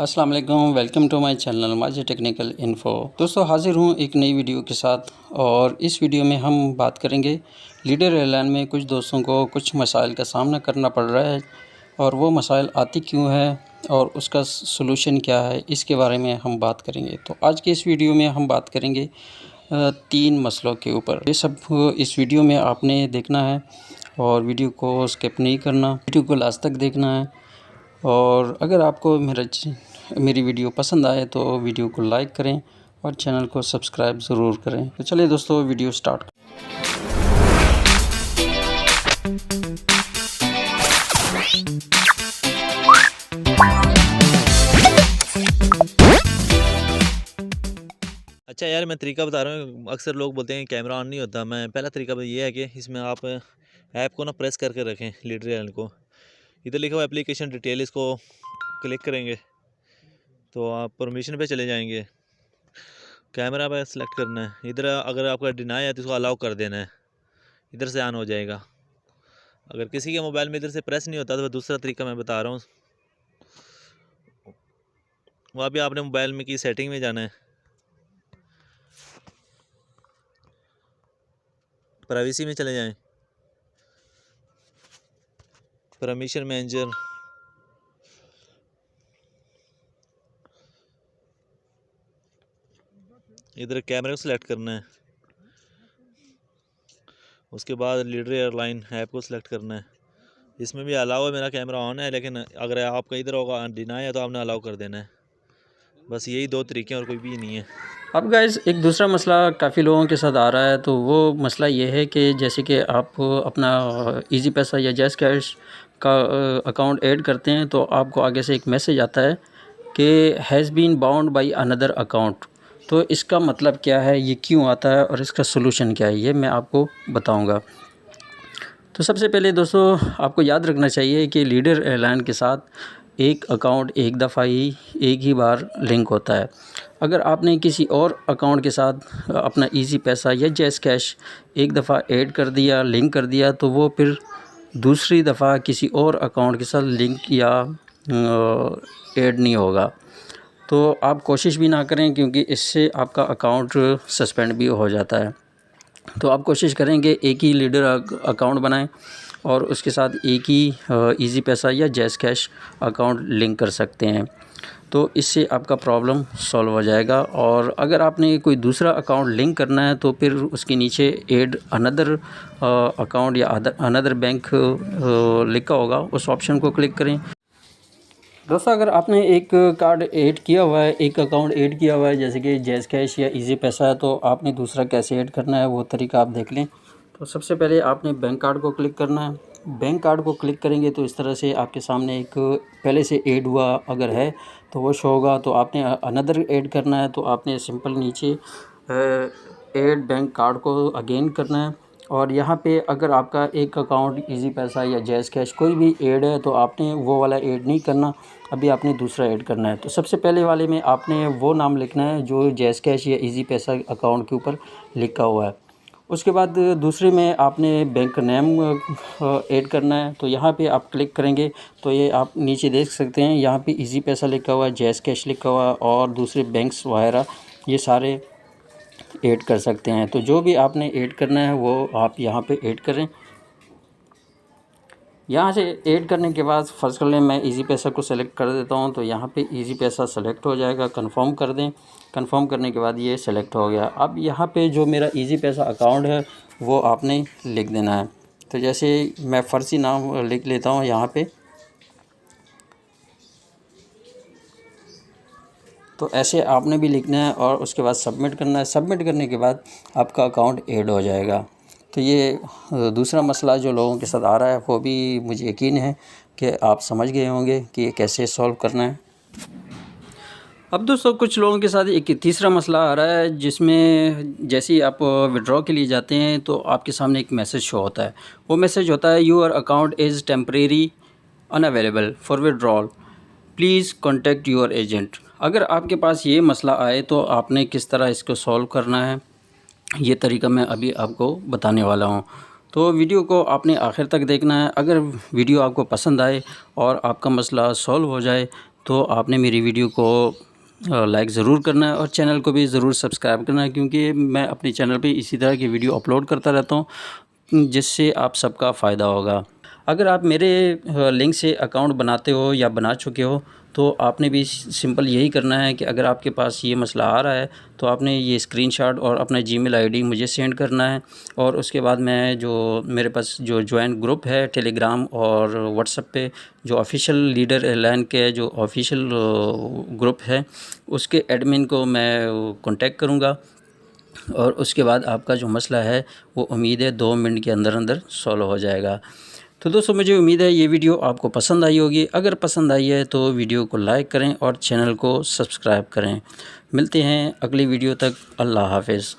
अस्सलाम वालेकुम, welcome to my channel माजी टेक्निकल इन्फो। दोस्तों हाज़िर हूँ एक नई वीडियो के साथ और इस वीडियो में हम बात करेंगे लीडर एयरलाइन में कुछ दोस्तों को कुछ मसाइल का सामना करना पड़ रहा है और वो मसाइल आती क्यों है और उसका सलूशन क्या है, इसके बारे में हम बात करेंगे। तो आज के इस वीडियो में हम बात करेंगे 3 मसलों के ऊपर। ये सब इस वीडियो में आपने देखना है और वीडियो को स्किप नहीं करना, वीडियो को लास्ट तक देखना है। और अगर आपको मेरी वीडियो पसंद आए तो वीडियो को लाइक करें और चैनल को सब्सक्राइब ज़रूर करें। तो चलिए दोस्तों वीडियो स्टार्ट। अच्छा यार, मैं तरीका बता रहा हूँ। अक्सर लोग बोलते हैं कैमरा ऑन नहीं होता। मैं पहला तरीका ये है कि इसमें आप ऐप को ना प्रेस करके रखें, लीडर एयरलाइन को। इधर लिखा हुआ एप्लीकेशन डिटेल, इसको क्लिक करेंगे तो आप परमिशन पे चले जाएंगे। कैमरा पे सेलेक्ट करना है। इधर अगर आपका डिनाई है तो इसको अलाउ कर देना है, इधर से ऑन हो जाएगा। अगर किसी के मोबाइल में इधर से प्रेस नहीं होता तो दूसरा तरीका मैं बता रहा हूँ। वहाँ भी आपने मोबाइल में की सेटिंग में जाना है, प्राइवेसी में चले जाएं, परमिशन मैनेजर, इधर कैमरे को सिलेक्ट करना है। उसके बाद लीडर एयरलाइन ऐप को सिलेक्ट करना है। इसमें भी अलाउ है, मेरा कैमरा ऑन है, लेकिन अगर आपका इधर होगा डिनाई है तो आपने अलाउ कर देना है। बस यही 2 तरीके हैं और कोई भी नहीं है। अब गाइस एक दूसरा मसला काफ़ी लोगों के साथ आ रहा है, तो वो मसला ये है कि जैसे कि आप अपना इजी पैसा या जैज़ कैश का अकाउंट ऐड करते हैं तो आपको आगे से एक मैसेज आता है कि has been bound by another account. तो इसका मतलब क्या है, ये क्यों आता है और इसका सलूशन क्या है, ये मैं आपको बताऊंगा। तो सबसे पहले दोस्तों आपको याद रखना चाहिए कि लीडर एयरलाइन के साथ एक अकाउंट एक ही बार लिंक होता है। अगर आपने किसी और अकाउंट के साथ अपना इजी पैसा या जैज़ कैश एक दफ़ा ऐड कर दिया, लिंक कर दिया, तो वो फिर दूसरी दफ़ा किसी और अकाउंट के साथ लिंक या ऐड नहीं होगा। तो आप कोशिश भी ना करें, क्योंकि इससे आपका अकाउंट सस्पेंड भी हो जाता है। तो आप कोशिश करेंगे एक ही लीडर अकाउंट बनाएं और उसके साथ एक ही इजी पैसा या जैज़ कैश अकाउंट लिंक कर सकते हैं। तो इससे आपका प्रॉब्लम सॉल्व हो जाएगा। और अगर आपने कोई दूसरा अकाउंट लिंक करना है तो फिर उसके नीचे ऐड अनदर अकाउंट या अनदर बैंक लिखा होगा, उस ऑप्शन को क्लिक करें। दोस्तों अगर आपने एक कार्ड ऐड किया हुआ है, एक अकाउंट ऐड किया हुआ है जैसे कि जैज़ कैश या इजी पैसा है, तो आपने दूसरा कैसे ऐड करना है वो तरीका आप देख लें। तो सबसे पहले आपने बैंक कार्ड को क्लिक करना है। बैंक कार्ड को क्लिक करेंगे तो इस तरह से आपके सामने एक पहले से ऐड हुआ अगर है तो वो शो होगा। तो आपने अनदर ऐड करना है तो आपने सिंपल नीचे ऐड बैंक कार्ड को अगेन करना है। और यहाँ पे अगर आपका एक अकाउंट इजी पैसा या जैज़ कैश कोई भी ऐड है तो आपने वो वाला ऐड नहीं करना, अभी आपने दूसरा ऐड करना है। तो सबसे पहले वाले में आपने वो नाम लिखना है जो जैज़ कैश या इजी पैसा अकाउंट के ऊपर लिखा हुआ है। उसके बाद दूसरे में आपने बैंक नेम ऐड करना है। तो यहाँ पे आप क्लिक करेंगे तो ये आप नीचे देख सकते हैं, यहाँ पे इजी पैसा लिखा हुआ है, जैज़ कैश लिखा हुआ है और दूसरे बैंक्स वगैरह ये सारे ऐड कर सकते हैं। तो जो भी आपने ऐड करना है वो आप यहाँ पे ऐड करें। यहाँ से ऐड करने के बाद फर्स्ट कर लें, मैं इजी पैसा को सेलेक्ट कर देता हूँ। तो यहाँ पे इजी पैसा सेलेक्ट हो जाएगा, कंफर्म कर दें। कंफर्म करने के बाद ये सेलेक्ट हो गया। अब यहाँ पे जो मेरा इजी पैसा अकाउंट है वो आपने लिख देना है। तो जैसे मैं फ़र्जी नाम लिख लेता हूँ यहाँ पे, तो ऐसे आपने भी लिखना है और उसके बाद सबमिट करना है। सबमिट करने के बाद आपका अकाउंट ऐड हो जाएगा। तो ये दूसरा मसला जो लोगों के साथ आ रहा है वो भी मुझे यकीन है कि आप समझ गए होंगे कि ये कैसे सॉल्व करना है। अब दोस्तों कुछ लोगों के साथ एक तीसरा मसला आ रहा है जिसमें जैसे ही आप विड्रॉ के लिए जाते हैं तो आपके सामने एक मैसेज शो होता है। वो मैसेज होता है your account is temporary unavailable for withdrawal, please contact your agent. अगर आपके पास ये मसला आए तो आपने किस तरह इसको सॉल्व करना है, ये तरीका मैं अभी आपको बताने वाला हूँ। तो वीडियो को आपने आखिर तक देखना है। अगर वीडियो आपको पसंद आए और आपका मसला सॉल्व हो जाए तो आपने मेरी वीडियो को लाइक ज़रूर करना है और चैनल को भी ज़रूर सब्सक्राइब करना है, क्योंकि मैं अपने चैनल पे इसी तरह की वीडियो अपलोड करता रहता हूँ, जिससे आप सबका फ़ायदा होगा। अगर आप मेरे लिंक से अकाउंट बनाते हो या बना चुके हो, तो आपने भी सिंपल यही करना है कि अगर आपके पास ये मसला आ रहा है तो आपने ये स्क्रीनशॉट और अपना जीमेल आईडी मुझे सेंड करना है। और उसके बाद मैं जो मेरे पास जो जॉइंट ग्रुप है टेलीग्राम और व्हाट्सएप पे, जो ऑफिशियल लीडर एयरलाइन के जो ऑफिशियल ग्रुप है, उसके एडमिन को मैं कांटेक्ट करूँगा और उसके बाद आपका जो मसला है वो उम्मीद है 2 मिनट के अंदर अंदर सॉल्व हो जाएगा। तो दोस्तों, मुझे उम्मीद है ये वीडियो आपको पसंद आई होगी। अगर पसंद आई है तो वीडियो को लाइक करें और चैनल को सब्सक्राइब करें। मिलते हैं अगली वीडियो तक। अल्लाह हाफ़िज़।